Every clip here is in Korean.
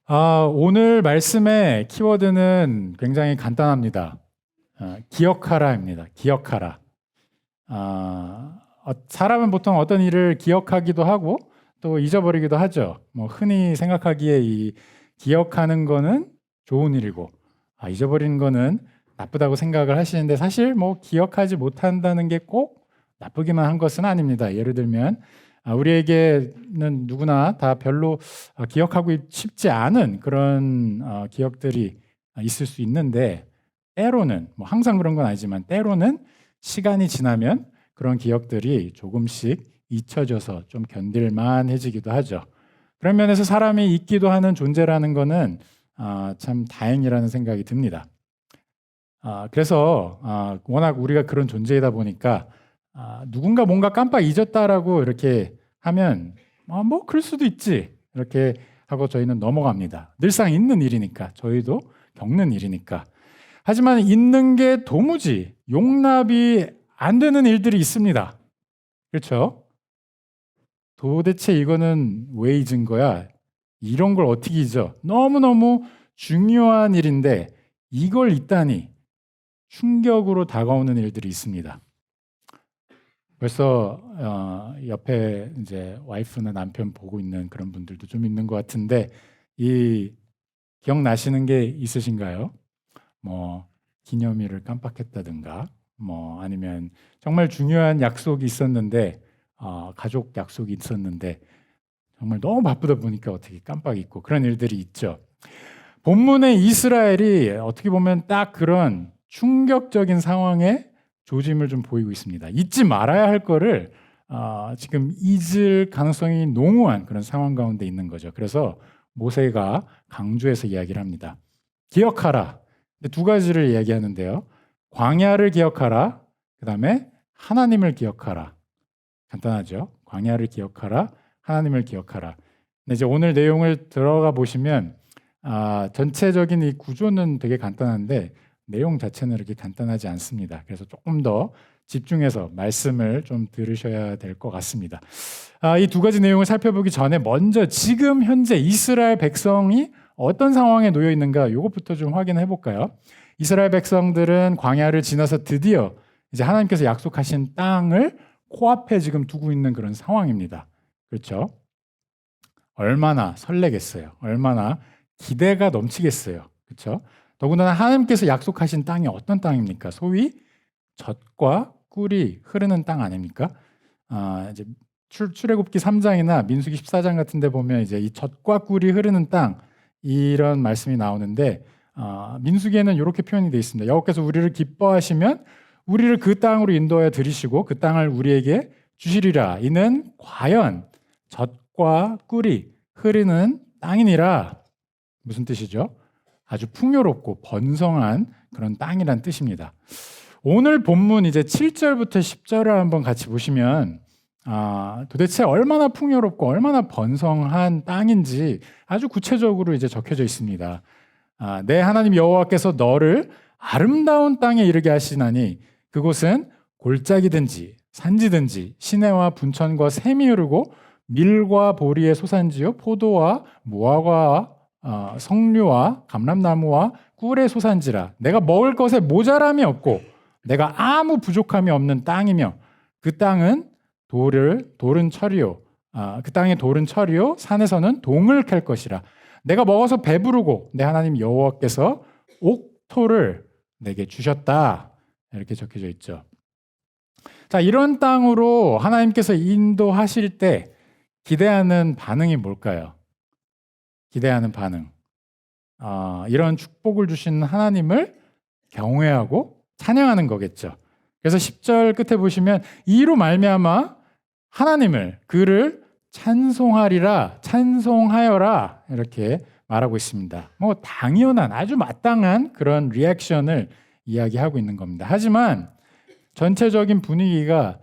오늘 말씀의 키워드는 굉장히 간단합니다. 기억하라입니다. 기억하라. 사람은 보통 어떤 일을 기억하기도 하고 또 잊어버리기도 하죠. 흔히 생각하기에 이 기억하는 거는 좋은 일이고 잊어버리는 거는 나쁘다고 생각을 하시는데 사실 기억하지 못한다는 게 꼭 나쁘기만 한 것은 아닙니다. 예를 들면 우리에게는 누구나 다 별로 기억하고 싶지 않은 그런 기억들이 있을 수 있는데 때로는 항상 그런 건 아니지만 때로는 시간이 지나면 그런 기억들이 조금씩 잊혀져서 좀 견딜만해지기도 하죠. 그런 면에서 사람이 있기도 하는 존재라는 거는 참 다행이라는 생각이 듭니다. 그래서 워낙 우리가 그런 존재이다 보니까 누군가 뭔가 깜빡 잊었다라고 이렇게 하면 그럴 수도 있지 이렇게 하고 저희는 넘어갑니다. 늘상 있는 일이니까 저희도 겪는 일이니까. 하지만 있는 게 도무지 용납이 안 되는 일들이 있습니다. 그렇죠? 도대체 이거는 왜 잊은 거야? 이런 걸 어떻게 잊어? 너무너무 중요한 일인데 이걸 잊다니 충격으로 다가오는 일들이 있습니다. 벌써 옆에 이제 와이프나 남편 보고 있는 그런 분들도 좀 있는 것 같은데 이 기억나시는 게 있으신가요? 기념일을 깜빡했다든가 아니면 정말 중요한 약속이 있었는데 가족 약속이 있었는데 정말 너무 바쁘다 보니까 어떻게 깜빡 잊고 그런 일들이 있죠. 본문의 이스라엘이 어떻게 보면 딱 그런 충격적인 상황에 조짐을 좀 보이고 있습니다. 잊지 말아야 할 거를 지금 잊을 가능성이 농후한 그런 상황 가운데 있는 거죠. 그래서 모세가 강조해서 이야기를 합니다. 기억하라. 두 가지를 이야기하는데요. 광야를 기억하라. 그 다음에 하나님을 기억하라. 간단하죠. 광야를 기억하라. 하나님을 기억하라. 근데 이제 오늘 내용을 들어가 보시면 전체적인 이 구조는 되게 간단한데 내용 자체는 이렇게 간단하지 않습니다. 그래서 조금 더 집중해서 말씀을 좀 들으셔야 될 것 같습니다. 이 두 가지 내용을 살펴보기 전에 먼저 지금 현재 이스라엘 백성이 어떤 상황에 놓여 있는가 이것부터 좀 확인해 볼까요? 이스라엘 백성들은 광야를 지나서 드디어 이제 하나님께서 약속하신 땅을 코앞에 지금 두고 있는 그런 상황입니다. 그렇죠? 얼마나 설레겠어요. 얼마나 기대가 넘치겠어요. 그렇죠? 더군다나 하나님께서 약속하신 땅이 어떤 땅입니까? 소위 젖과 꿀이 흐르는 땅 아닙니까? 이제 출애굽기 3장이나 민수기 14장 같은 데 보면 이제 이 젖과 꿀이 흐르는 땅 이런 말씀이 나오는데 민수기에는 이렇게 표현이 되어 있습니다. 여호와께서 우리를 기뻐하시면 우리를 그 땅으로 인도하여 들이시고 그 땅을 우리에게 주시리라. 이는 과연 젖과 꿀이 흐르는 땅이니라. 무슨 뜻이죠? 아주 풍요롭고 번성한 그런 땅이란 뜻입니다. 오늘 본문 이제 7절부터 10절을 한번 같이 보시면 도대체 얼마나 풍요롭고 얼마나 번성한 땅인지 아주 구체적으로 이제 적혀져 있습니다. 내 하나님 여호와께서 너를 아름다운 땅에 이르게 하시나니 그곳은 골짜기든지 산지든지 시내와 분천과 샘이 흐르고 밀과 보리의 소산지요 포도와 무화과와 석류와 감람나무와 꿀의 소산지라. 내가 먹을 것에 모자람이 없고 내가 아무 부족함이 없는 땅이며 그 땅은 돌은 철이요 그 땅의 돌은 철이요 산에서는 동을 캘 것이라. 내가 먹어서 배부르고 내 하나님 여호와께서 옥토를 내게 주셨다. 이렇게 적혀져 있죠. 자, 이런 땅으로 하나님께서 인도하실 때 기대하는 반응이 뭘까요? 기대하는 반응. 이런 축복을 주신 하나님을 경외하고 찬양하는 거겠죠. 그래서 10절 끝에 보시면 이로 말미암아 하나님을 그를 찬송하리라 찬송하여라 이렇게 말하고 있습니다. 당연한 아주 마땅한 그런 리액션을 이야기하고 있는 겁니다. 하지만 전체적인 분위기가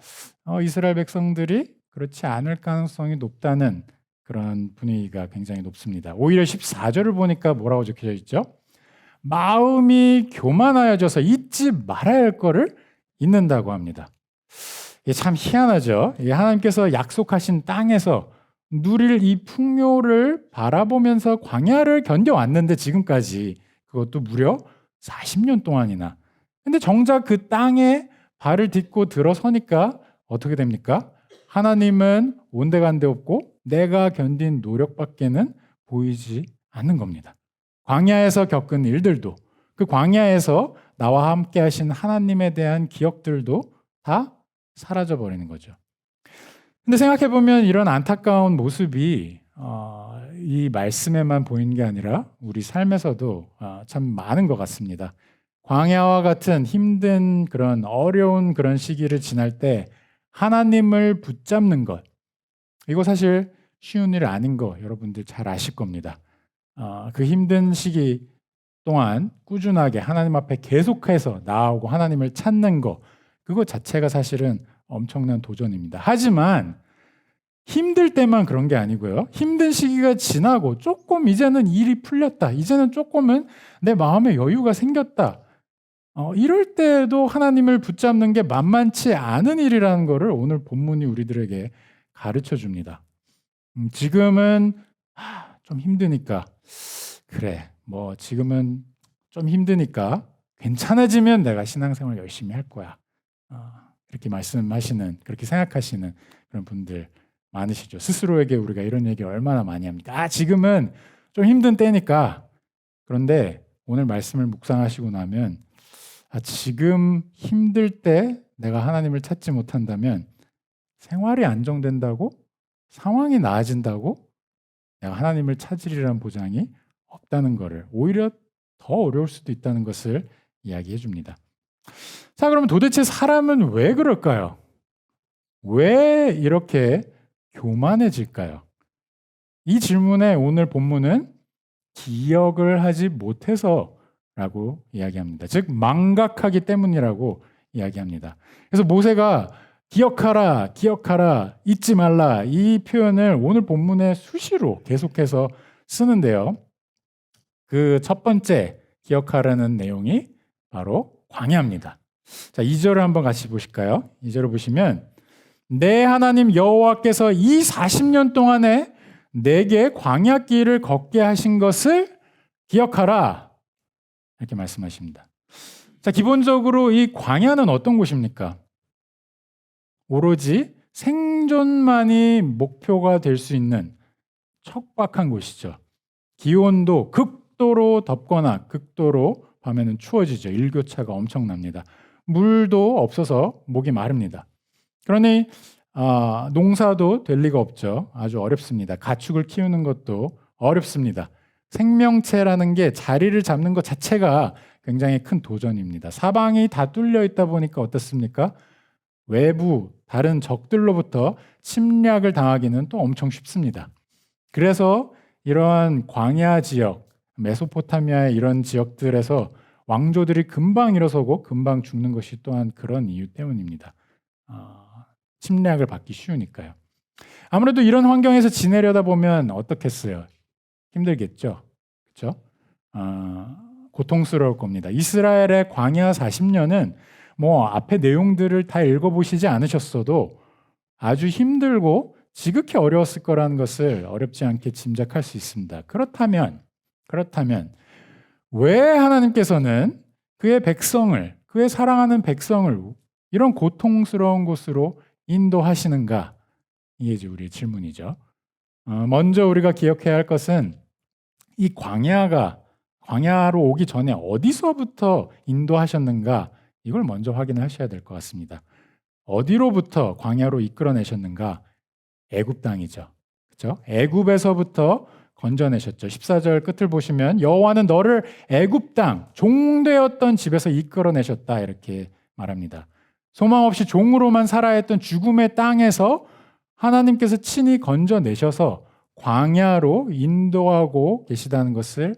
이스라엘 백성들이 그렇지 않을 가능성이 높다는 그런 분위기가 굉장히 높습니다. 오히려 14절을 보니까 뭐라고 적혀져 있죠? 마음이 교만하여져서 잊지 말아야 할 거를 잊는다고 합니다. 이게 참 희한하죠. 하나님께서 약속하신 땅에서 누릴 이 풍요를 바라보면서 광야를 견뎌왔는데 지금까지 그것도 무려 40년 동안이나. 근데 정작 그 땅에 발을 딛고 들어서니까 어떻게 됩니까? 하나님은 온데간데 없고 내가 견딘 노력밖에는 보이지 않는 겁니다. 광야에서 겪은 일들도, 그 광야에서 나와 함께 하신 하나님에 대한 기억들도 다 사라져 버리는 거죠. 근데 생각해 보면 이런 안타까운 모습이 이 말씀에만 보이는 게 아니라 우리 삶에서도 참 많은 것 같습니다. 광야와 같은 힘든 그런 어려운 그런 시기를 지날 때 하나님을 붙잡는 것, 이거 사실 쉬운 일 아닌 거 여러분들 잘 아실 겁니다. 그 힘든 시기 동안 꾸준하게 하나님 앞에 계속해서 나아오고 하나님을 찾는 거, 그거 자체가 사실은 엄청난 도전입니다. 하지만 힘들 때만 그런 게 아니고요. 힘든 시기가 지나고 조금 이제는 일이 풀렸다. 이제는 조금은 내 마음에 여유가 생겼다. 이럴 때도 하나님을 붙잡는 게 만만치 않은 일이라는 것을 오늘 본문이 우리들에게 가르쳐 줍니다. 지금은 좀 힘드니까 그래, 뭐 지금은 좀 힘드니까 괜찮아지면 내가 신앙생활 열심히 할 거야. 이렇게 말씀하시는, 그렇게 생각하시는 그런 분들 많으시죠. 스스로에게 우리가 이런 얘기 얼마나 많이 합니까? 지금은 좀 힘든 때니까. 그런데 오늘 말씀을 묵상하시고 나면 지금 힘들 때 내가 하나님을 찾지 못한다면 생활이 안정된다고? 상황이 나아진다고? 내가 하나님을 찾으리라는 보장이 없다는 것을, 오히려 더 어려울 수도 있다는 것을 이야기해 줍니다. 자, 그러면 도대체 사람은 왜 그럴까요? 왜 이렇게 교만해질까요? 이 질문에 오늘 본문은 기억을 하지 못해서라고 이야기합니다. 즉 망각하기 때문이라고 이야기합니다. 그래서 모세가 기억하라, 기억하라, 잊지 말라, 이 표현을 오늘 본문에 수시로 계속해서 쓰는데요. 그 첫 번째 기억하라는 내용이 바로 광야입니다. 자, 2절을 한번 같이 보실까요? 2절을 보시면 내 하나님 여호와께서 이 40년 동안에 내게 광야길을 걷게 하신 것을 기억하라, 이렇게 말씀하십니다. 자, 기본적으로 이 광야는 어떤 곳입니까? 오로지 생존만이 목표가 될 수 있는 척박한 곳이죠. 기온도 극도로 덥거나 극도로 밤에는 추워지죠. 일교차가 엄청납니다. 물도 없어서 목이 마릅니다. 그러니 농사도 될 리가 없죠. 아주 어렵습니다. 가축을 키우는 것도 어렵습니다. 생명체라는 게 자리를 잡는 것 자체가 굉장히 큰 도전입니다. 사방이 다 뚫려 있다 보니까 어떻습니까? 외부 다른 적들로부터 침략을 당하기는 또 엄청 쉽습니다. 그래서 이러한 광야 지역, 메소포타미아의 이런 지역들에서 왕조들이 금방 일어서고 금방 죽는 것이 또한 그런 이유 때문입니다. 침략을 받기 쉬우니까요. 아무래도 이런 환경에서 지내려다 보면 어떻겠어요? 힘들겠죠. 그렇죠? 고통스러울 겁니다. 이스라엘의 광야 40년은 뭐 앞에 내용들을 다 읽어보시지 않으셨어도 아주 힘들고 지극히 어려웠을 거라는 것을 어렵지 않게 짐작할 수 있습니다. 그렇다면 왜 하나님께서는 그의 백성을, 그의 사랑하는 백성을 이런 고통스러운 곳으로 인도하시는가? 이게 이제 우리의 질문이죠. 먼저 우리가 기억해야 할 것은 이 광야로 오기 전에 어디서부터 인도하셨는가? 이걸 먼저 확인하셔야 될 것 같습니다. 어디로부터 광야로 이끌어내셨는가? 애굽 땅이죠. 그렇죠? 애굽에서부터 건져내셨죠. 14절 끝을 보시면 여호와는 너를 애굽 땅 종되었던 집에서 이끌어내셨다, 이렇게 말합니다. 소망 없이 종으로만 살아야 했던 죽음의 땅에서 하나님께서 친히 건져내셔서 광야로 인도하고 계시다는 것을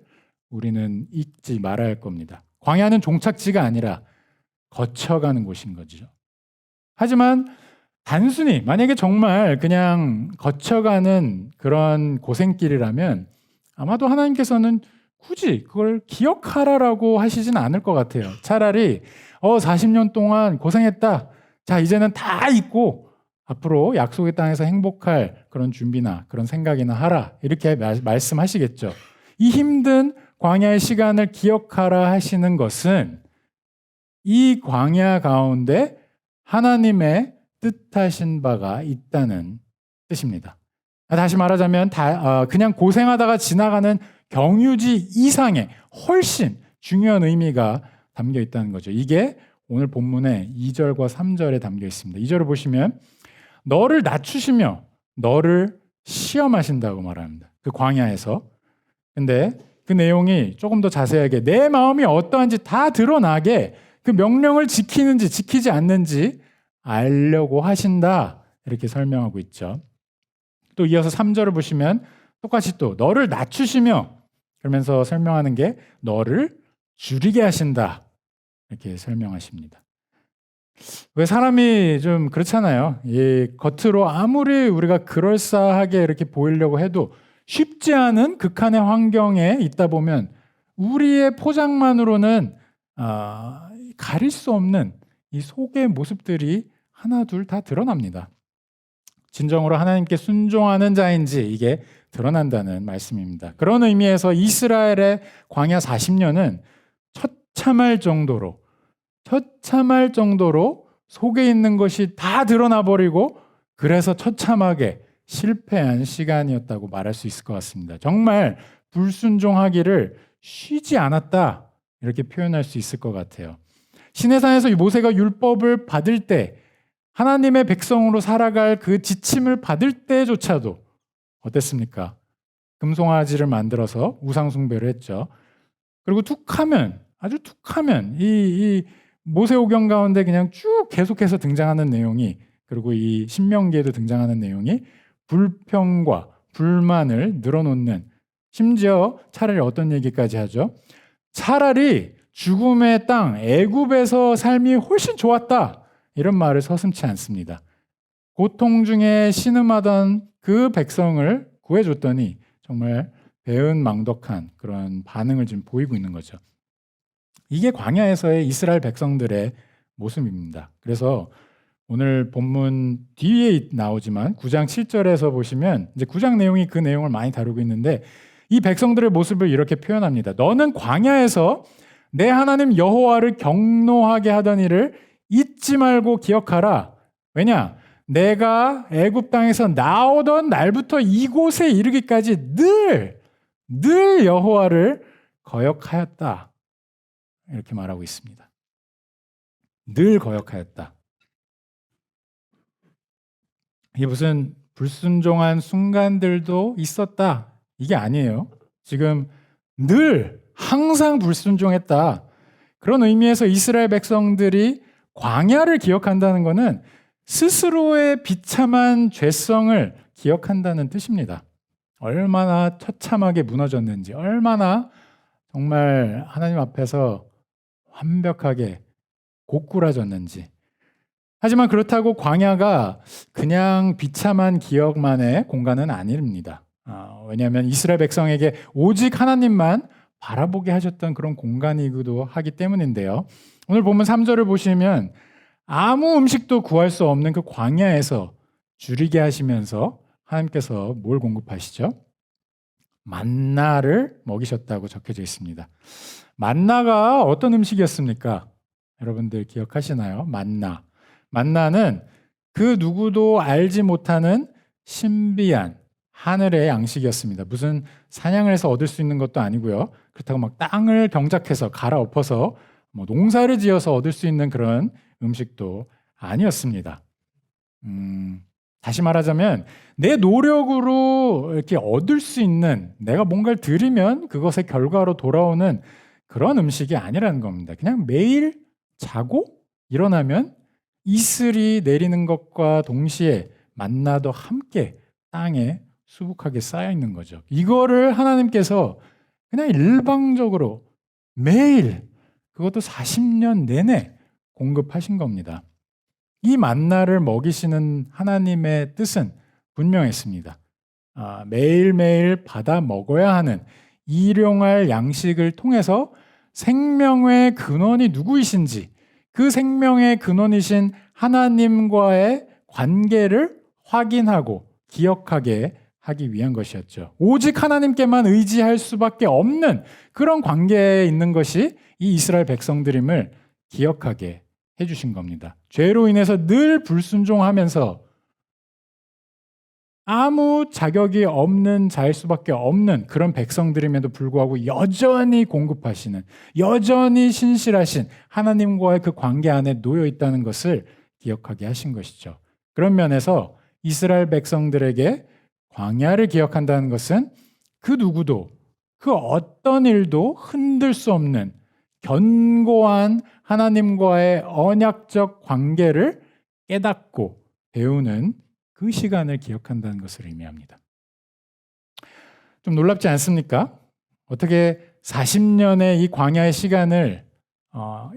우리는 잊지 말아야 할 겁니다. 광야는 종착지가 아니라 거쳐가는 곳인 거죠. 하지만 단순히 만약에 정말 그냥 거쳐가는 그런 고생길이라면 아마도 하나님께서는 굳이 그걸 기억하라라고 하시진 않을 것 같아요. 차라리 40년 동안 고생했다. 자, 이제는 다 잊고 앞으로 약속의 땅에서 행복할 그런 준비나 그런 생각이나 하라 이렇게 말씀하시겠죠. 이 힘든 광야의 시간을 기억하라 하시는 것은 이 광야 가운데 하나님의 뜻하신 바가 있다는 뜻입니다. 다시 말하자면 그냥 고생하다가 지나가는 경유지 이상의 훨씬 중요한 의미가 담겨 있다는 거죠. 이게 오늘 본문의 2절과 3절에 담겨 있습니다. 2절을 보시면 너를 낮추시며 너를 시험하신다고 말합니다. 그 광야에서. 근데 그 내용이 조금 더 자세하게 내 마음이 어떠한지 다 드러나게 그 명령을 지키는지 지키지 않는지 알려고 하신다. 이렇게 설명하고 있죠. 또 이어서 3절을 보시면 똑같이 또 너를 낮추시며 그러면서 설명하는 게 너를 줄이게 하신다. 이렇게 설명하십니다. 왜 사람이 좀 그렇잖아요. 겉으로 아무리 우리가 그럴싸하게 이렇게 보이려고 해도 쉽지 않은 극한의 환경에 있다 보면 우리의 포장만으로는 가릴 수 없는 이 속의 모습들이 하나 둘 다 드러납니다. 진정으로 하나님께 순종하는 자인지 이게 드러난다는 말씀입니다. 그런 의미에서 이스라엘의 광야 40년은 처참할 정도로 속에 있는 것이 다 드러나 버리고 그래서 처참하게 실패한 시간이었다고 말할 수 있을 것 같습니다. 정말 불순종하기를 쉬지 않았다 이렇게 표현할 수 있을 것 같아요. 시내산에서 모세가 율법을 받을 때 하나님의 백성으로 살아갈 그 지침을 받을 때조차도 어땠습니까? 금송아지를 만들어서 우상 숭배를 했죠. 그리고 아주 툭하면 이 모세오경 가운데 그냥 쭉 계속해서 등장하는 내용이 그리고 이 신명기에도 등장하는 내용이 불평과 불만을 늘어놓는 심지어 차라리 어떤 얘기까지 하죠? 차라리 죽음의 땅 애굽에서 삶이 훨씬 좋았다. 이런 말을 서슴지 않습니다. 고통 중에 신음하던 그 백성을 구해줬더니 정말 배은망덕한 그런 반응을 지금 보이고 있는 거죠. 이게 광야에서의 이스라엘 백성들의 모습입니다. 그래서 오늘 본문 뒤에 나오지만 9장 7절에서 보시면 이제 9장 내용이 그 내용을 많이 다루고 있는데 이 백성들의 모습을 이렇게 표현합니다. 너는 광야에서 내 하나님 여호와를 경노하게 하던 일을 잊지 말고 기억하라. 왜냐? 내가 애굽 땅에서 나오던 날부터 이곳에 이르기까지 늘 여호와를 거역하였다. 이렇게 말하고 있습니다. 늘 거역하였다. 이게 무슨 불순종한 순간들도 있었다. 이게 아니에요. 지금 항상 불순종했다. 그런 의미에서 이스라엘 백성들이 광야를 기억한다는 것은 스스로의 비참한 죄성을 기억한다는 뜻입니다. 얼마나 처참하게 무너졌는지, 얼마나 정말 하나님 앞에서 완벽하게 고꾸라졌는지. 하지만 그렇다고 광야가 그냥 비참한 기억만의 공간은 아닙니다. 왜냐하면 이스라엘 백성에게 오직 하나님만 바라보게 하셨던 그런 공간이기도 하기 때문인데요. 오늘 보면 3절을 보시면 아무 음식도 구할 수 없는 그 광야에서 줄이게 하시면서 하나님께서 뭘 공급하시죠? 만나를 먹이셨다고 적혀져 있습니다. 만나가 어떤 음식이었습니까? 여러분들 기억하시나요? 만나는 그 누구도 알지 못하는 신비한 하늘의 양식이었습니다. 무슨 사냥을 해서 얻을 수 있는 것도 아니고요. 그렇다고 막 땅을 경작해서 갈아엎어서 농사를 지어서 얻을 수 있는 그런 음식도 아니었습니다. 다시 말하자면 내 노력으로 이렇게 얻을 수 있는 내가 뭔가를 들이면 그것의 결과로 돌아오는 그런 음식이 아니라는 겁니다. 그냥 매일 자고 일어나면 이슬이 내리는 것과 동시에 만나도 함께 땅에 수북하게 쌓여 있는 거죠. 이거를 하나님께서 그냥 일방적으로 매일 그것도 40년 내내 공급하신 겁니다. 이 만나를 먹이시는 하나님의 뜻은 분명했습니다. 매일매일 받아 먹어야 하는 일용할 양식을 통해서 생명의 근원이 누구이신지 그 생명의 근원이신 하나님과의 관계를 확인하고 기억하게 하기 위한 것이었죠. 오직 하나님께만 의지할 수밖에 없는 그런 관계에 있는 것이 이 이스라엘 백성들임을 기억하게 해주신 겁니다. 죄로 인해서 늘 불순종하면서 아무 자격이 없는 자일 수밖에 없는 그런 백성들임에도 불구하고 여전히 공급하시는, 여전히 신실하신 하나님과의 그 관계 안에 놓여 있다는 것을 기억하게 하신 것이죠. 그런 면에서 이스라엘 백성들에게 광야를 기억한다는 것은 그 누구도, 그 어떤 일도 흔들 수 없는 견고한 하나님과의 언약적 관계를 깨닫고 배우는 그 시간을 기억한다는 것을 의미합니다. 좀 놀랍지 않습니까? 어떻게 40년의 이 광야의 시간을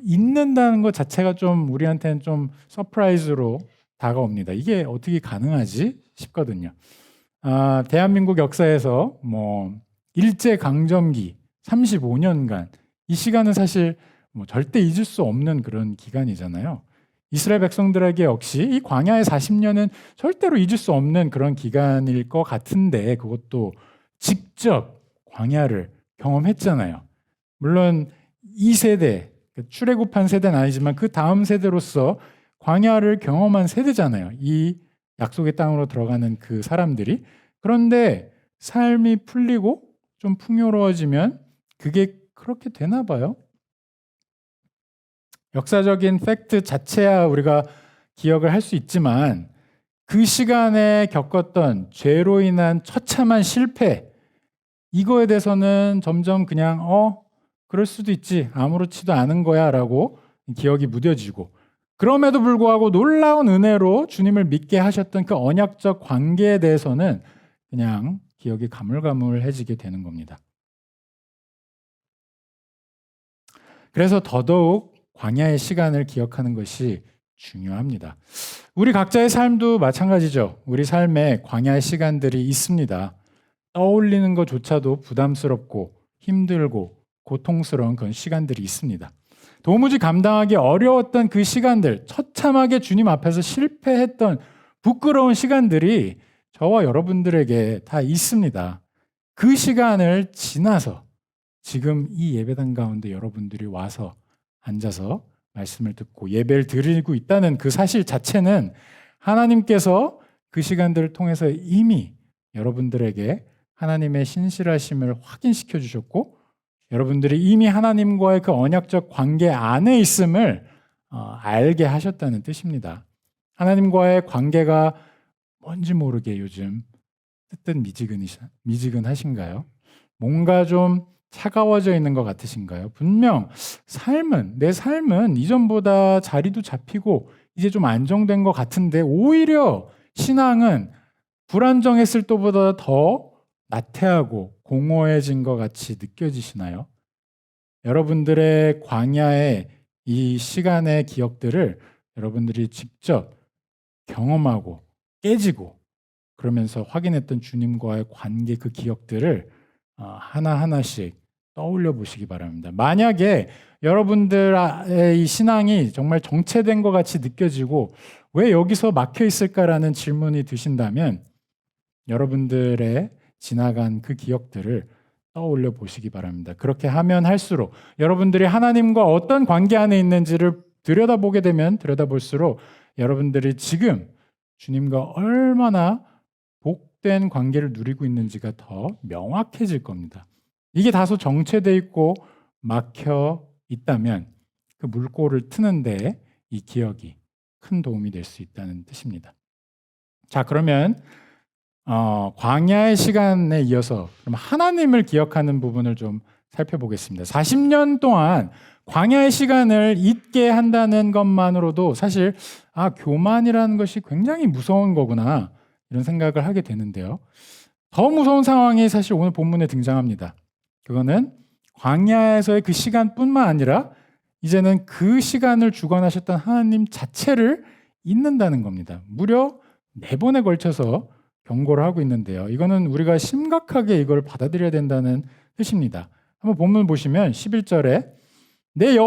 잊는다는 것 자체가 좀 우리한테는 좀 서프라이즈로 다가옵니다. 이게 어떻게 가능하지 싶거든요. 대한민국 역사에서 일제 강점기 35년간 이 시간은 사실 절대 잊을 수 없는 그런 기간이잖아요. 이스라엘 백성들에게 역시 이 광야의 40년은 절대로 잊을 수 없는 그런 기간일 것 같은데 그것도 직접 광야를 경험했잖아요. 물론 이 세대, 출애굽한 세대는 아니지만 그 다음 세대로서 광야를 경험한 세대잖아요. 이 약속의 땅으로 들어가는 그 사람들이. 그런데 삶이 풀리고 좀 풍요로워지면 그게 그렇게 되나 봐요. 역사적인 팩트 자체야 우리가 기억을 할 수 있지만 그 시간에 겪었던 죄로 인한 처참한 실패, 이거에 대해서는 점점 그냥 그럴 수도 있지, 아무렇지도 않은 거야 라고 기억이 무뎌지고, 그럼에도 불구하고 놀라운 은혜로 주님을 믿게 하셨던 그 언약적 관계에 대해서는 그냥 기억이 가물가물해지게 되는 겁니다. 그래서 더더욱 광야의 시간을 기억하는 것이 중요합니다. 우리 각자의 삶도 마찬가지죠. 우리 삶에 광야의 시간들이 있습니다. 떠올리는 것조차도 부담스럽고 힘들고 고통스러운 그런 시간들이 있습니다. 도무지 감당하기 어려웠던 그 시간들, 처참하게 주님 앞에서 실패했던 부끄러운 시간들이 저와 여러분들에게 다 있습니다. 그 시간을 지나서 지금 이 예배당 가운데 여러분들이 와서 앉아서 말씀을 듣고 예배를 드리고 있다는 그 사실 자체는 하나님께서 그 시간들을 통해서 이미 여러분들에게 하나님의 신실하심을 확인시켜 주셨고, 여러분들이 이미 하나님과의 그 언약적 관계 안에 있음을 알게 하셨다는 뜻입니다. 하나님과의 관계가 뭔지 모르게 요즘 미지근하신가요? 뭔가 좀 차가워져 있는 것 같으신가요? 분명 내 삶은 이전보다 자리도 잡히고 이제 좀 안정된 것 같은데 오히려 신앙은 불안정했을 때보다 더 나태하고 공허해진 것 같이 느껴지시나요? 여러분들의 광야의 이 시간의 기억들을 여러분들이 직접 경험하고 깨지고 그러면서 확인했던 주님과의 관계, 그 기억들을 하나하나씩 떠올려 보시기 바랍니다. 만약에 여러분들의 이 신앙이 정말 정체된 것 같이 느껴지고 왜 여기서 막혀 있을까라는 질문이 드신다면 여러분들의 지나간 그 기억들을 떠올려 보시기 바랍니다. 그렇게 하면 할수록 여러분들이 하나님과 어떤 관계 안에 있는지를 들여다보게 되면 들여다볼수록 여러분들이 지금 주님과 얼마나 복된 관계를 누리고 있는지가 더 명확해질 겁니다. 이게 다소 정체되어 있고 막혀 있다면 그 물꼬를 트는데 이 기억이 큰 도움이 될 수 있다는 뜻입니다. 자, 그러면 광야의 시간에 이어서 그럼 하나님을 기억하는 부분을 좀 살펴보겠습니다. 40년 동안 광야의 시간을 잊게 한다는 것만으로도 사실 교만이라는 것이 굉장히 무서운 거구나 이런 생각을 하게 되는데요. 더 무서운 상황이 사실 오늘 본문에 등장합니다. 그거는 광야에서의 그 시간뿐만 아니라 이제는 그 시간을 주관하셨던 하나님 자체를 잊는다는 겁니다. 무려 4번에 걸쳐서 경고를 하고 있는데요. 이거는 우리가 심각하게 이걸 받아들여야 된다는 뜻입니다. 한번 본문 보시면 11절에 내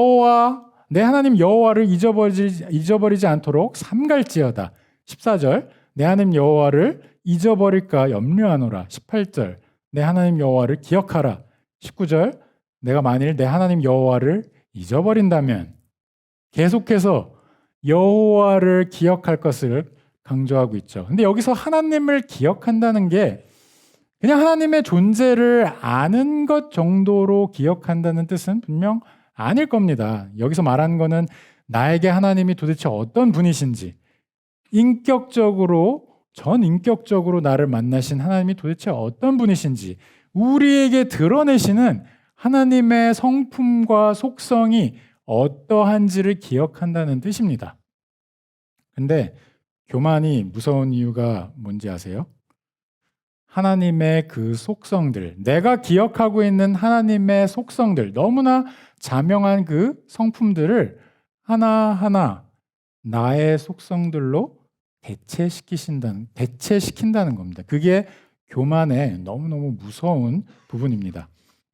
하나님 여호와를 잊어버리지 않도록 삼갈지어다. 14절 내 하나님 여호와를 잊어버릴까 염려하노라. 18절 내 하나님 여호와를 기억하라. 19절 내가 만일 내 하나님 여호와를 잊어버린다면. 계속해서 여호와를 기억할 것을 강조하고 있죠. 근데 여기서 하나님을 기억한다는 게 그냥 하나님의 존재를 아는 것 정도로 기억한다는 뜻은 분명 아닐 겁니다. 여기서 말하는 거는 나에게 하나님이 도대체 어떤 분이신지, 인격적으로, 전인격적으로 나를 만나신 하나님이 도대체 어떤 분이신지 우리에게 드러내시는 하나님의 성품과 속성이 어떠한지를 기억한다는 뜻입니다. 근데 교만이 무서운 이유가 뭔지 아세요? 하나님의 그 속성들, 내가 기억하고 있는 하나님의 속성들, 너무나 자명한 그 성품들을 하나하나 나의 속성들로 대체시킨다는 겁니다. 그게 교만의 너무너무 무서운 부분입니다.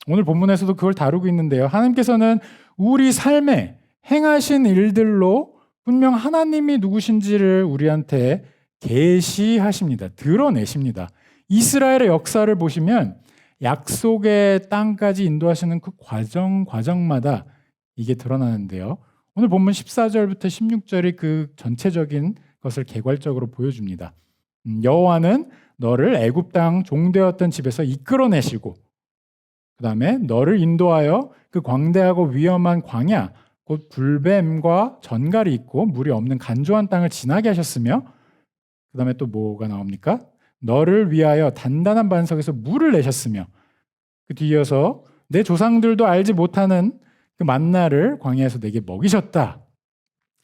오늘 본문에서도 그걸 다루고 있는데요. 하나님께서는 우리 삶에 행하신 일들로 분명 하나님이 누구신지를 우리한테 계시하십니다. 드러내십니다. 이스라엘의 역사를 보시면 약속의 땅까지 인도하시는 그 과정마다 이게 드러나는데요. 오늘 본문 14절부터 16절이 그 전체적인 것을 개괄적으로 보여줍니다. 여호와는 너를 애굽 땅 종되었던 집에서 이끌어내시고 그 다음에 너를 인도하여 그 광대하고 위험한 광야 곧 불뱀과 전갈이 있고 물이 없는 간조한 땅을 지나게 하셨으며 그 다음에 또 뭐가 나옵니까? 너를 위하여 단단한 반석에서 물을 내셨으며 그 뒤이어서 내 조상들도 알지 못하는 그 만나를 광야에서 내게 먹이셨다.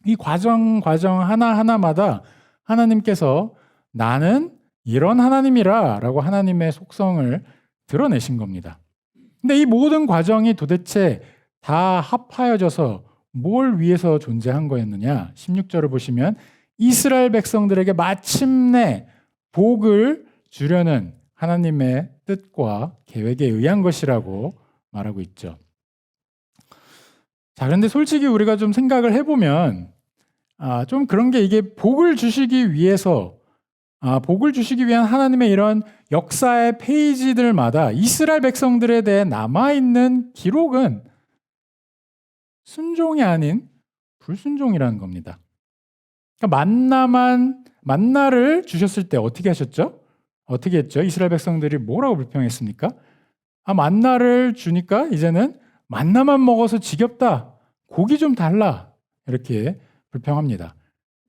이 과정 하나하나마다 하나님께서 나는 이런 하나님이라 라고 하나님의 속성을 드러내신 겁니다. 근데 이 모든 과정이 도대체 다 합하여져서 뭘 위해서 존재한 거였느냐? 16절을 보시면 이스라엘 백성들에게 마침내 복을 주려는 하나님의 뜻과 계획에 의한 것이라고 말하고 있죠. 자, 그런데 솔직히 우리가 좀 생각을 해보면 좀 그런 게 이게 복을 주시기 위해서 복을 주시기 위한 하나님의 이런 역사의 페이지들마다 이스라엘 백성들에 대해 남아있는 기록은 순종이 아닌 불순종이라는 겁니다. 그러니까 만나를 주셨을 때 어떻게 하셨죠? 어떻게 했죠? 이스라엘 백성들이 뭐라고 불평했습니까? 만나를 주니까 이제는 만나만 먹어서 지겹다. 고기 좀 달라. 이렇게 불평합니다.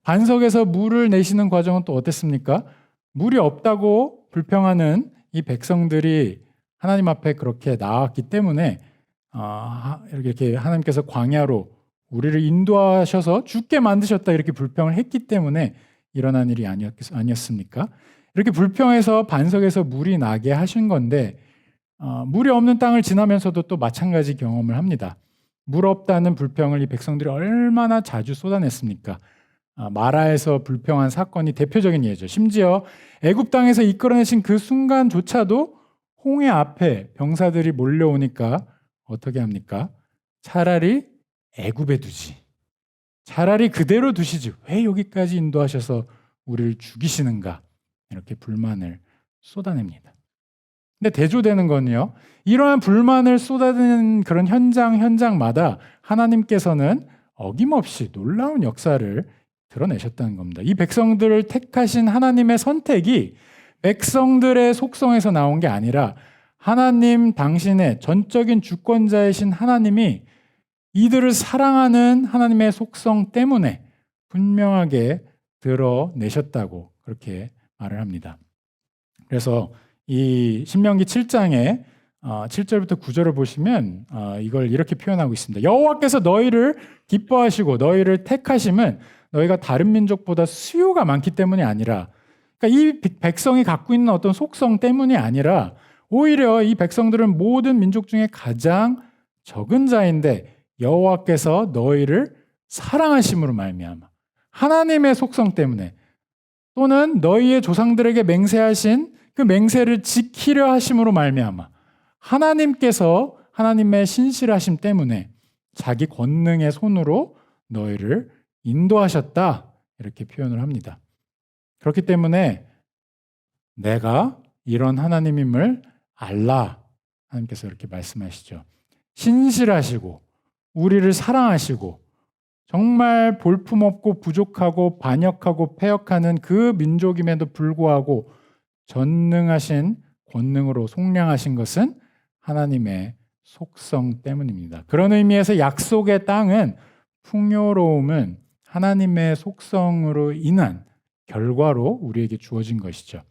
반석에서 물을 내시는 과정은 또 어땠습니까? 물이 없다고 불평하는 이 백성들이 하나님 앞에 그렇게 나왔기 때문에 이렇게 하나님께서 광야로 우리를 인도하셔서 죽게 만드셨다 이렇게 불평을 했기 때문에 일어난 일이 아니었습니까? 이렇게 불평해서 반석에서 물이 나게 하신 건데 물이 없는 땅을 지나면서도 또 마찬가지 경험을 합니다. 물 없다는 불평을 이 백성들이 얼마나 자주 쏟아냈습니까? 마라에서 불평한 사건이 대표적인 예죠. 심지어 애굽 땅에서 이끌어내신 그 순간조차도 홍해 앞에 병사들이 몰려오니까 어떻게 합니까? 차라리 애굽에 두지. 차라리 그대로 두시지. 왜 여기까지 인도하셔서 우리를 죽이시는가? 이렇게 불만을 쏟아냅니다. 근데 대조되는 건요. 이러한 불만을 쏟아내는 그런 현장마다 하나님께서는 어김없이 놀라운 역사를 드러내셨다는 겁니다. 이 백성들을 택하신 하나님의 선택이 백성들의 속성에서 나온 게 아니라 하나님 당신의 전적인 주권자이신 하나님이 이들을 사랑하는 하나님의 속성 때문에 분명하게 드러내셨다고 그렇게 말을 합니다. 그래서 이 신명기 7장에 7절부터 9절을 보시면 이걸 이렇게 표현하고 있습니다. 여호와께서 너희를 기뻐하시고 너희를 택하심은 너희가 다른 민족보다 수요가 많기 때문이 아니라, 그러니까 이 백성이 갖고 있는 어떤 속성 때문이 아니라 오히려 이 백성들은 모든 민족 중에 가장 적은 자인데 여호와께서 너희를 사랑하심으로 말미암아 하나님의 속성 때문에 또는 너희의 조상들에게 맹세하신 그 맹세를 지키려 하심으로 말미암아 하나님께서 하나님의 신실하심 때문에 자기 권능의 손으로 너희를 인도하셨다 이렇게 표현을 합니다. 그렇기 때문에 내가 이런 하나님임을 알라. 하나님께서 이렇게 말씀하시죠. 신실하시고 우리를 사랑하시고 정말 볼품없고 부족하고 반역하고 패역하는 그 민족임에도 불구하고 전능하신 권능으로 속량하신 것은 하나님의 속성 때문입니다. 그런 의미에서 약속의 땅은 풍요로움은 하나님의 속성으로 인한 결과로 우리에게 주어진 것이죠.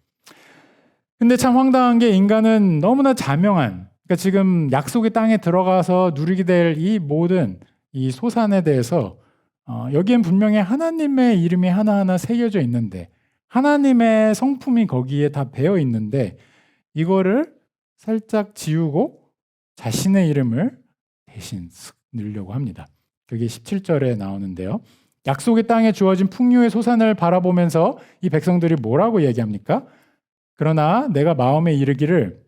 근데 참 황당한 게 인간은 너무나 자명한, 그러니까 지금 약속의 땅에 들어가서 누리게 될 이 모든 이 소산에 대해서 여기엔 분명히 하나님의 이름이 하나하나 새겨져 있는데 하나님의 성품이 거기에 다 배어 있는데 이거를 살짝 지우고 자신의 이름을 대신 넣으려고 합니다. 그게 17절에 나오는데요. 약속의 땅에 주어진 풍요의 소산을 바라보면서 이 백성들이 뭐라고 얘기합니까? 그러나 내가 마음에 이르기를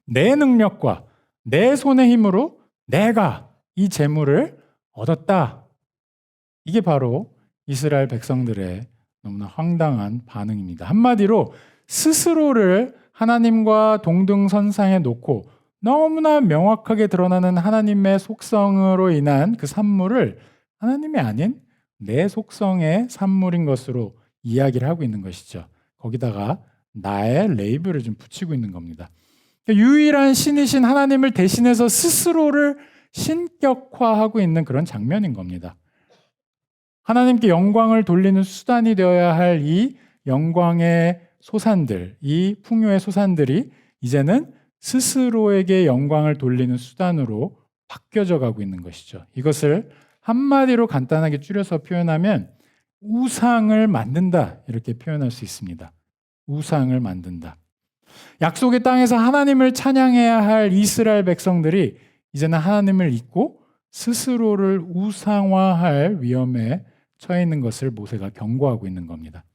내 능력과 내 손의 힘으로 내가 이 재물을 얻었다. 이게 바로 이스라엘 백성들의 너무나 황당한 반응입니다. 한마디로 스스로를 하나님과 동등선상에 놓고 너무나 명확하게 드러나는 하나님의 속성으로 인한 그 산물을 하나님이 아닌 내 속성의 산물인 것으로 이야기를 하고 있는 것이죠. 거기다가 나의 레이블을 좀 붙이고 있는 겁니다. 유일한 신이신 하나님을 대신해서 스스로를 신격화하고 있는 그런 장면인 겁니다. 하나님께 영광을 돌리는 수단이 되어야 할 이 영광의 소산들, 이 풍요의 소산들이 이제는 스스로에게 영광을 돌리는 수단으로 바뀌어져 가고 있는 것이죠. 이것을 한마디로 간단하게 줄여서 표현하면 우상을 만든다 이렇게 표현할 수 있습니다. 우상을 만든다. 약속의 땅에서 하나님을 찬양해야 할 이스라엘 백성들이 이제는 하나님을 잊고 스스로를 우상화할 위험에 처해 있는 것을 모세가 경고하고 있는 겁니다.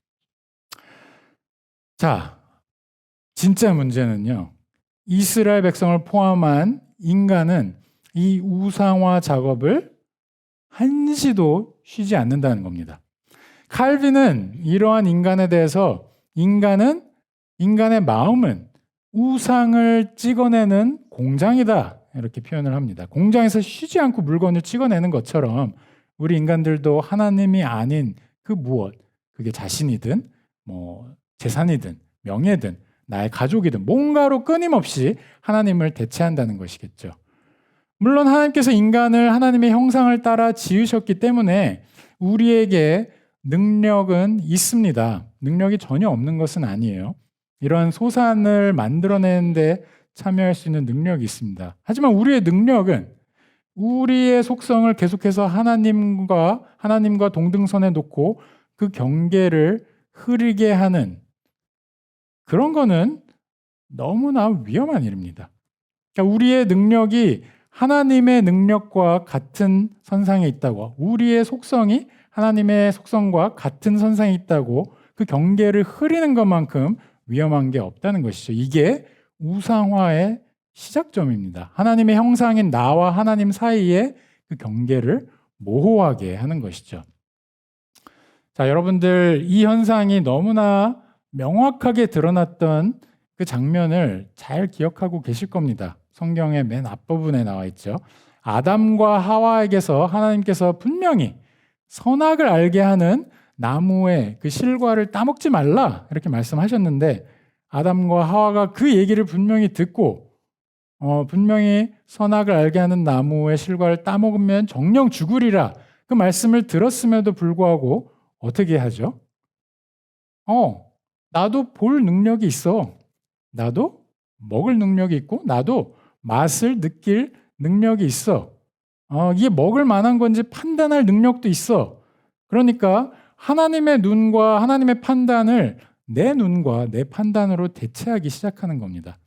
자, 진짜 문제는요. 이스라엘 백성을 포함한 인간은 이 우상화 작업을 한시도 쉬지 않는다는 겁니다. 칼빈은 이러한 인간에 대해서 인간의 마음은 우상을 찍어내는 공장이다 이렇게 표현을 합니다. 공장에서 쉬지 않고 물건을 찍어내는 것처럼 우리 인간들도 하나님이 아닌 그 무엇, 그게 자신이든 재산이든 명예든 나의 가족이든 뭔가로 끊임없이 하나님을 대체한다는 것이겠죠. 물론 하나님께서 인간을 하나님의 형상을 따라 지으셨기 때문에 우리에게 능력은 있습니다. 능력이 전혀 없는 것은 아니에요. 이러한 소산을 만들어내는데 참여할 수 있는 능력이 있습니다. 하지만 우리의 능력은 우리의 속성을 계속해서 하나님과 동등선에 놓고 그 경계를 흐리게 하는 그런 거는 너무나 위험한 일입니다. 그러니까 우리의 능력이 하나님의 능력과 같은 선상에 있다고, 우리의 속성이 하나님의 속성과 같은 선상에 있다고 그 경계를 흐리는 것만큼 위험한 게 없다는 것이죠. 이게 우상화의 시작점입니다. 하나님의 형상인 나와 하나님 사이에 그 경계를 모호하게 하는 것이죠. 자, 여러분들 이 현상이 너무나 명확하게 드러났던 그 장면을 잘 기억하고 계실 겁니다. 성경의 맨 앞부분에 나와 있죠. 아담과 하와에게서 하나님께서 분명히 선악을 알게 하는 나무의 그 실과를 따먹지 말라 이렇게 말씀하셨는데 아담과 하와가 그 얘기를 분명히 듣고 분명히 선악을 알게 하는 나무의 실과를 따먹으면 정령 죽으리라 그 말씀을 들었음에도 불구하고 어떻게 하죠? 나도 볼 능력이 있어. 나도 먹을 능력이 있고 나도 맛을 느낄 능력이 있어. 이게 먹을 만한 건지 판단할 능력도 있어. 그러니까 하나님의 눈과 하나님의 판단을 내 눈과 내 판단으로 대체하기 시작하는 겁니다.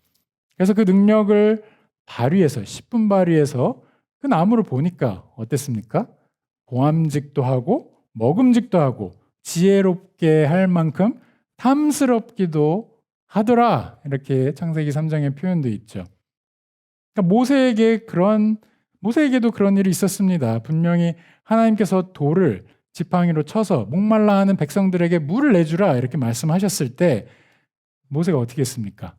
그래서 그 능력을 발휘해서 10분 발휘해서 그 나무를 보니까 어땠습니까? 보암직도 하고 먹음직도 하고 지혜롭게 할 만큼 탐스럽기도 하더라. 이렇게 창세기 3장에 표현되어 있죠. 그러니까 모세에게도 그런 일이 있었습니다. 분명히 하나님께서 돌을 지팡이로 쳐서 목말라 하는 백성들에게 물을 내주라 이렇게 말씀하셨을 때 모세가 어떻게 했습니까?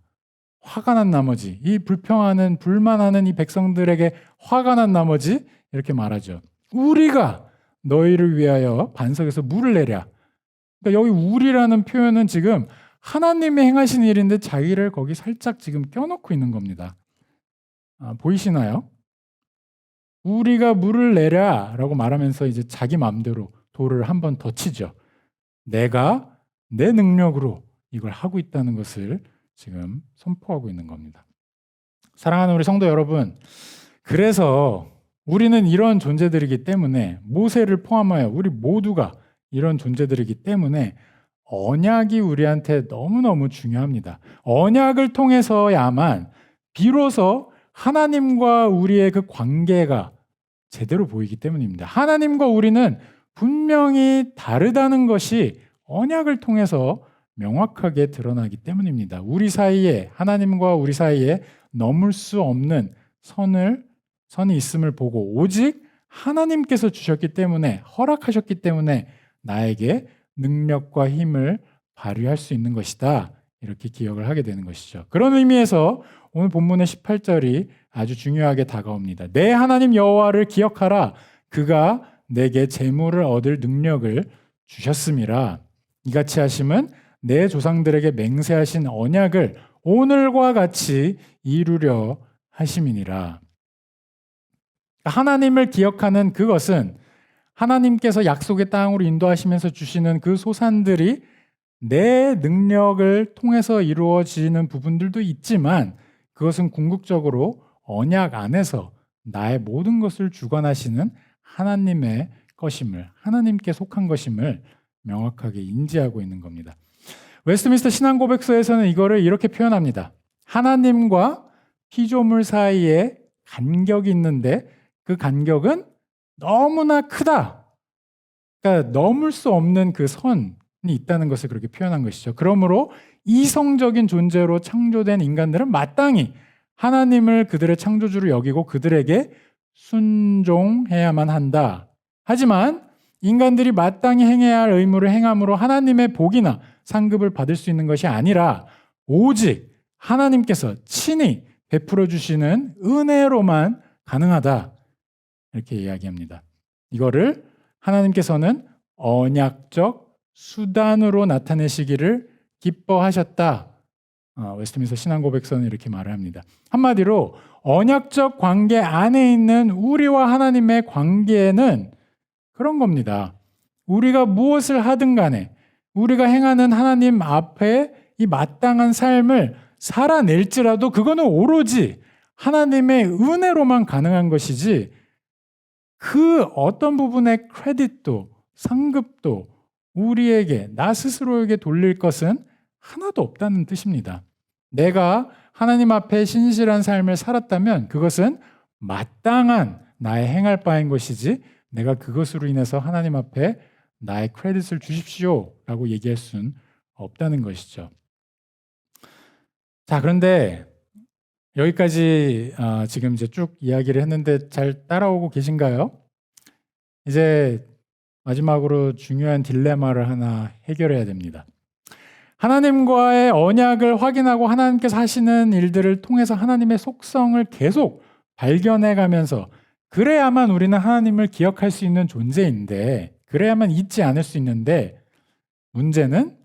화가 난 나머지, 이 불평하는 불만하는 이 백성들에게 화가 난 나머지 이렇게 말하죠. 우리가 너희를 위하여 반석에서 물을 내랴. 그러니까 여기 우리라는 표현은 지금 하나님이 행하신 일인데 자기를 거기 살짝 지금 껴놓고 있는 겁니다. 보이시나요? 우리가 물을 내랴라고 말하면서 이제 자기 마음대로 돌을 한 번 더 치죠. 내가 내 능력으로 이걸 하고 있다는 것을 지금 선포하고 있는 겁니다. 사랑하는 우리 성도 여러분, 그래서 우리는 이런 존재들이기 때문에 모세를 포함하여 우리 모두가 이런 존재들이기 때문에 언약이 우리한테 너무너무 중요합니다. 언약을 통해서야만 비로소 하나님과 우리의 그 관계가 제대로 보이기 때문입니다. 하나님과 우리는 분명히 다르다는 것이 언약을 통해서 명확하게 드러나기 때문입니다. 우리 사이에, 하나님과 우리 사이에 넘을 수 없는 선이 있음을 보고 오직 하나님께서 주셨기 때문에, 허락하셨기 때문에 나에게 능력과 힘을 발휘할 수 있는 것이다. 이렇게 기억을 하게 되는 것이죠. 그런 의미에서 오늘 본문의 18절이 아주 중요하게 다가옵니다. 내 하나님 여호와를 기억하라. 그가 내게 재물을 얻을 능력을 주셨음이라. 이같이 하심은 내 조상들에게 맹세하신 언약을 오늘과 같이 이루려 하심이니라. 하나님을 기억하는 그것은 하나님께서 약속의 땅으로 인도하시면서 주시는 그 소산들이 내 능력을 통해서 이루어지는 부분들도 있지만 그것은 궁극적으로 언약 안에서 나의 모든 것을 주관하시는 하나님의 것임을, 하나님께 속한 것임을 명확하게 인지하고 있는 겁니다. 웨스트민스터 신앙고백서에서는 이거를 이렇게 표현합니다. 하나님과 피조물 사이에 간격이 있는데 그 간격은 너무나 크다. 그러니까 넘을 수 없는 그 선이 있다는 것을 그렇게 표현한 것이죠. 그러므로 이성적인 존재로 창조된 인간들은 마땅히 하나님을 그들의 창조주로 여기고 그들에게 순종해야만 한다. 하지만 인간들이 마땅히 행해야 할 의무를 행함으로 하나님의 복이나 상급을 받을 수 있는 것이 아니라 오직 하나님께서 친히 베풀어 주시는 은혜로만 가능하다. 이렇게 이야기합니다. 이거를 하나님께서는 언약적 수단으로 나타내시기를 기뻐하셨다. 웨스트민스터 신앙고백서는 이렇게 말을 합니다. 한마디로 언약적 관계 안에 있는 우리와 하나님의 관계는 그런 겁니다. 우리가 무엇을 하든 간에 우리가 행하는 하나님 앞에 이 마땅한 삶을 살아낼지라도 그거는 오로지 하나님의 은혜로만 가능한 것이지 그 어떤 부분의 크레딧도 상급도 우리에게 나 스스로에게 돌릴 것은 하나도 없다는 뜻입니다. 내가 하나님 앞에 신실한 삶을 살았다면 그것은 마땅한 나의 행할 바인 것이지 내가 그것으로 인해서 하나님 앞에 나의 크레딧을 주십시오 라고 얘기할 수는 없다는 것이죠. 자, 그런데 여기까지 지금 이제 쭉 이야기를 했는데 잘 따라오고 계신가요? 이제 마지막으로 중요한 딜레마를 하나 해결해야 됩니다. 하나님과의 언약을 확인하고 하나님께서 하시는 일들을 통해서 하나님의 속성을 계속 발견해 가면서 그래야만 우리는 하나님을 기억할 수 있는 존재인데 그래야만 잊지 않을 수 있는데 문제는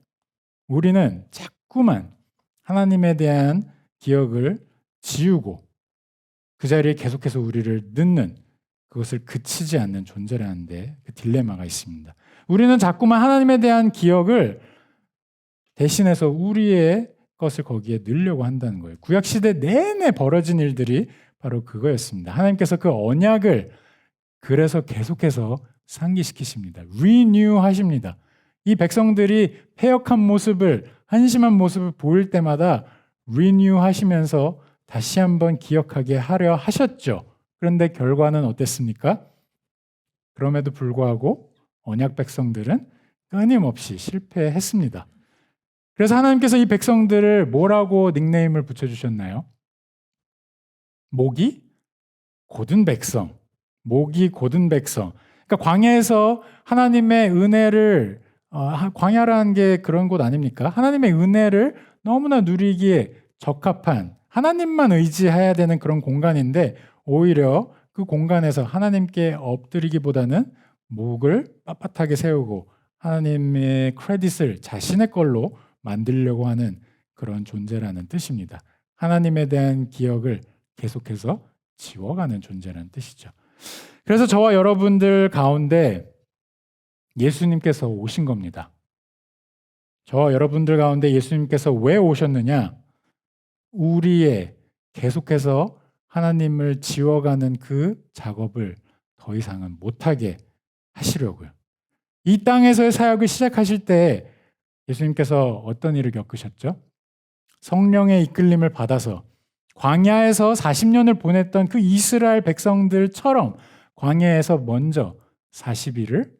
우리는 자꾸만 하나님에 대한 기억을 지우고 그 자리에 계속해서 우리를 넣는 그것을 그치지 않는 존재라는데 그 딜레마가 있습니다. 우리는 자꾸만 하나님에 대한 기억을 대신해서 우리의 것을 거기에 넣으려고 한다는 거예요. 구약시대 내내 벌어진 일들이 바로 그거였습니다. 하나님께서 그 언약을 그래서 계속해서 상기시키십니다. 리뉴 하십니다. 이 백성들이 패역한 모습을, 한심한 모습을 보일 때마다 리뉴 하시면서 다시 한번 기억하게 하려 하셨죠. 그런데 결과는 어땠습니까? 그럼에도 불구하고 언약 백성들은 끊임없이 실패했습니다. 그래서 하나님께서 이 백성들을 뭐라고 닉네임을 붙여주셨나요? 목이 곧은 백성. 목이 곧은 백성. 그러니까 광야에서 하나님의 은혜를 광야라는 게 그런 곳 아닙니까? 하나님의 은혜를 너무나 누리기에 적합한 하나님만 의지해야 되는 그런 공간인데 오히려 그 공간에서 하나님께 엎드리기보다는 목을 빳빳하게 세우고 하나님의 크레딧을 자신의 걸로 만들려고 하는 그런 존재라는 뜻입니다. 하나님에 대한 기억을 계속해서 지워가는 존재라는 뜻이죠. 그래서 저와 여러분들 가운데 예수님께서 오신 겁니다. 저와 여러분들 가운데 예수님께서 왜 오셨느냐? 우리의 계속해서 하나님을 지워가는 그 작업을 더 이상은 못하게 하시려고요. 이 땅에서의 사역을 시작하실 때 예수님께서 어떤 일을 겪으셨죠? 성령의 이끌림을 받아서 광야에서 40년을 보냈던 그 이스라엘 백성들처럼 광야에서 먼저 40일을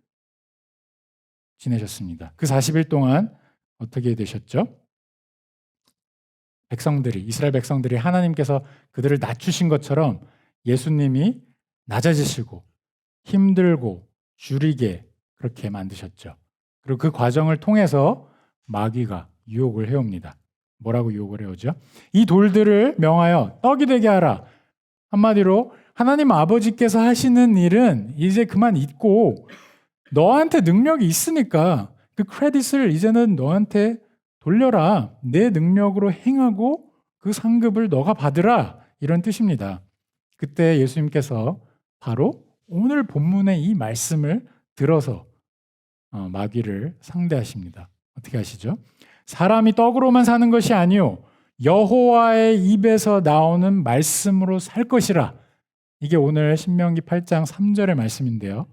지내셨습니다. 그 40일 동안 어떻게 되셨죠? 이스라엘 백성들이 하나님께서 그들을 낮추신 것처럼 예수님이 낮아지시고 힘들고 줄이게 그렇게 만드셨죠. 그리고 그 과정을 통해서 마귀가 유혹을 해옵니다. 뭐라고 유혹을 해오죠? 이 돌들을 명하여 떡이 되게 하라. 한마디로 하나님 아버지께서 하시는 일은 이제 그만 잊고 너한테 능력이 있으니까 그 크레딧을 이제는 너한테 돌려라. 내 능력으로 행하고 그 상급을 너가 받으라. 이런 뜻입니다. 그때 예수님께서 바로 오늘 본문의 이 말씀을 들어서 마귀를 상대하십니다. 어떻게 하시죠? 사람이 떡으로만 사는 것이 아니요 여호와의 입에서 나오는 말씀으로 살 것이라. 이게 오늘 신명기 8장 3절의 말씀인데요.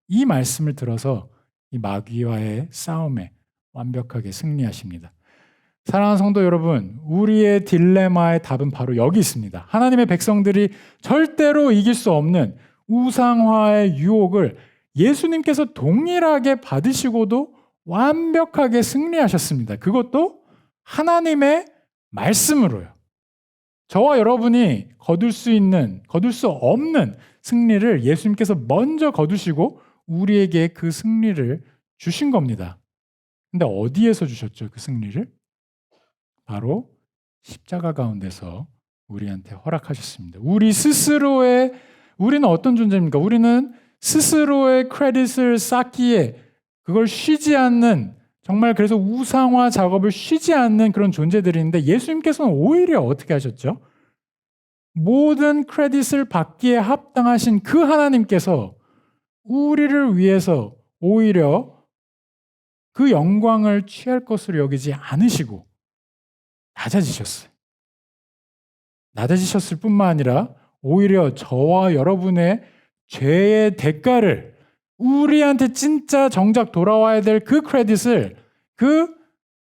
이 말씀을 들어서 이 마귀와의 싸움에 완벽하게 승리하십니다. 사랑하는 성도 여러분, 우리의 딜레마의 답은 바로 여기 있습니다. 하나님의 백성들이 절대로 이길 수 없는 우상화의 유혹을 예수님께서 동일하게 받으시고도 완벽하게 승리하셨습니다. 그것도 하나님의 말씀으로요. 저와 여러분이 거둘 수 없는 승리를 예수님께서 먼저 거두시고 우리에게 그 승리를 주신 겁니다. 근데 어디에서 주셨죠? 그 승리를? 바로 십자가 가운데서 우리한테 허락하셨습니다. 우리는 어떤 존재입니까? 우리는 스스로의 크레딧을 쌓기에 그걸 쉬지 않는, 정말 그래서 우상화 작업을 쉬지 않는 그런 존재들인데 예수님께서는 오히려 어떻게 하셨죠? 모든 크레딧을 받기에 합당하신 그 하나님께서 우리를 위해서 오히려 그 영광을 취할 것으로 여기지 않으시고 낮아지셨어요. 낮아지셨을 뿐만 아니라 오히려 저와 여러분의 죄의 대가를, 우리한테 진짜 정작 돌아와야 될 그 크레딧을, 그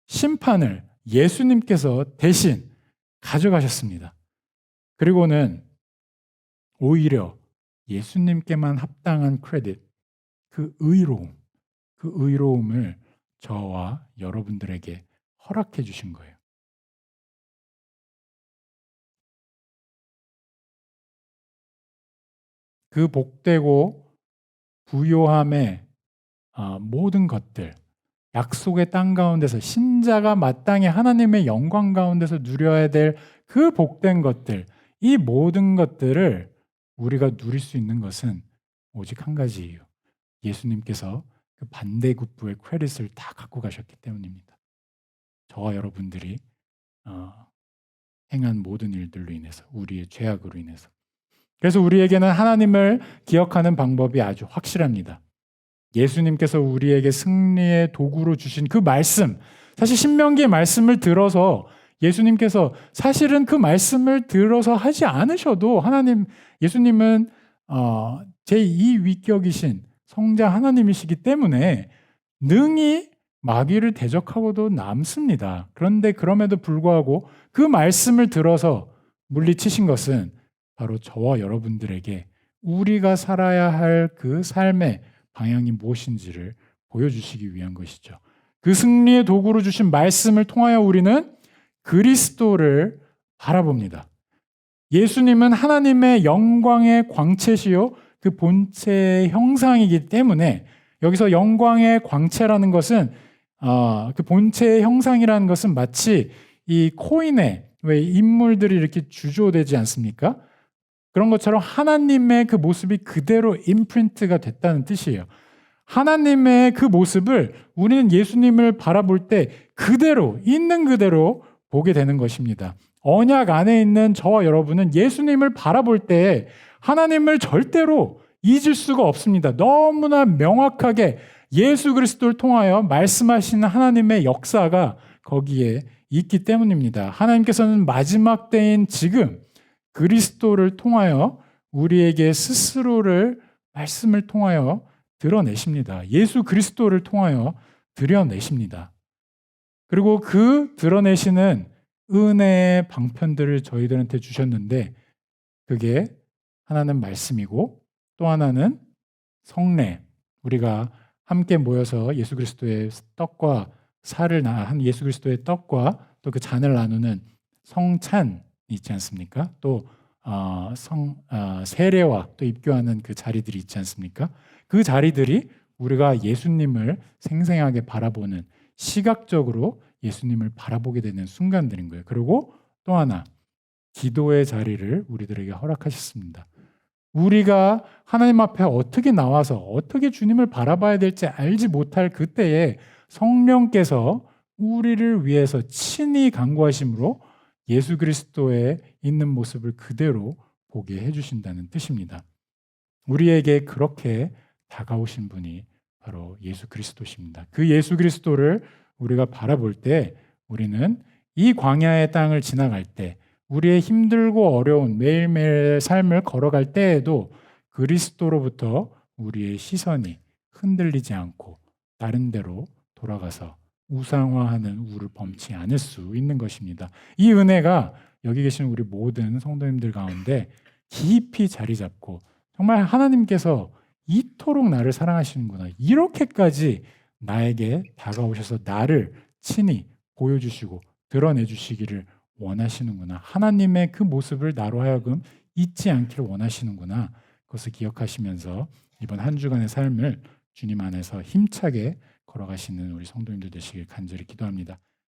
심판을 예수님께서 대신 가져가셨습니다. 그리고는 오히려 예수님께만 합당한 크레딧, 그 의로움을 저와 여러분들에게 허락해 주신 거예요. 그 복되고 부요함의 모든 것들, 약속의 땅 가운데서 신자가 마땅히 하나님의 영광 가운데서 누려야 될 그 복된 것들, 이 모든 것들을 우리가 누릴 수 있는 것은 오직 한 가지예요. 예수님께서 그 반대급부의 크레딧을 다 갖고 가셨기 때문입니다. 저와 여러분들이 행한 모든 일들로 인해서, 우리의 죄악으로 인해서. 그래서 우리에게는 하나님을 기억하는 방법이 아주 확실합니다. 예수님께서 우리에게 승리의 도구로 주신 그 말씀, 사실 신명기의 말씀을 들어서 예수님께서 사실은 그 말씀을 들어서 하지 않으셔도 예수님은 제2위격이신 성자 하나님이시기 때문에 능히 마귀를 대적하고도 남습니다. 그런데 그럼에도 불구하고 그 말씀을 들어서 물리치신 것은 바로 저와 여러분들에게 우리가 살아야 할 그 삶의 방향이 무엇인지를 보여주시기 위한 것이죠. 그 승리의 도구로 주신 말씀을 통하여 우리는 그리스도를 바라봅니다. 예수님은 하나님의 영광의 광채시요 그 본체의 형상이기 때문에 여기서 영광의 광채라는 것은 그 본체의 형상이라는 것은 마치 이 코인에 왜 인물들이 이렇게 주조되지 않습니까? 그런 것처럼 하나님의 그 모습이 그대로 임프린트가 됐다는 뜻이에요. 하나님의 그 모습을 우리는 예수님을 바라볼 때 그대로 있는 그대로 보게 되는 것입니다. 언약 안에 있는 저와 여러분은 예수님을 바라볼 때 하나님을 절대로 잊을 수가 없습니다. 너무나 명확하게 예수 그리스도를 통하여 말씀하시는 하나님의 역사가 거기에 있기 때문입니다. 하나님께서는 마지막 때인 지금 그리스도를 통하여 우리에게 스스로를 말씀을 통하여 드러내십니다. 예수 그리스도를 통하여 드러내십니다. 그리고 그 드러내시는 은혜의 방편들을 저희들한테 주셨는데 그게 하나는 말씀이고 또 하나는 성례. 우리가 함께 모여서 예수 그리스도의 떡과 살을 한 예수 그리스도의 떡과 또 그 잔을 나누는 성찬이 있지 않습니까? 또 세례와 또 입교하는 그 자리들이 있지 않습니까? 그 자리들이 우리가 예수님을 생생하게 바라보는 시각적으로 예수님을 바라보게 되는 순간들인 거예요. 그리고 또 하나 기도의 자리를 우리들에게 허락하셨습니다. 우리가 하나님 앞에 어떻게 나와서 어떻게 주님을 바라봐야 될지 알지 못할 그때에 성령께서 우리를 위해서 친히 간구하심으로 예수 그리스도에 있는 모습을 그대로 보게 해주신다는 뜻입니다. 우리에게 그렇게 다가오신 분이 바로 예수 그리스도십니다. 그 예수 그리스도를 우리가 바라볼 때 우리는 이 광야의 땅을 지나갈 때 우리의 힘들고 어려운 매일매일 삶을 걸어갈 때에도 그리스도로부터 우리의 시선이 흔들리지 않고 다른 데로 돌아가서 우상화하는 우를 범치 않을 수 있는 것입니다. 이 은혜가 여기 계신 우리 모든 성도님들 가운데 깊이 자리 잡고 정말 하나님께서 이토록 나를 사랑하시는구나. 이렇게까지 나에게 다가오셔서 나를 친히 보여주시고 드러내주시기를 원하시는구나. 하나님의 그 모습을 나로 하여금 잊지 않기를 원하시는구나. 그것을 기억하시면서 이번 한 주간의 삶을 주님 안에서 힘차게 걸어가시는 우리 성도님들 되시길 간절히 기도합니다.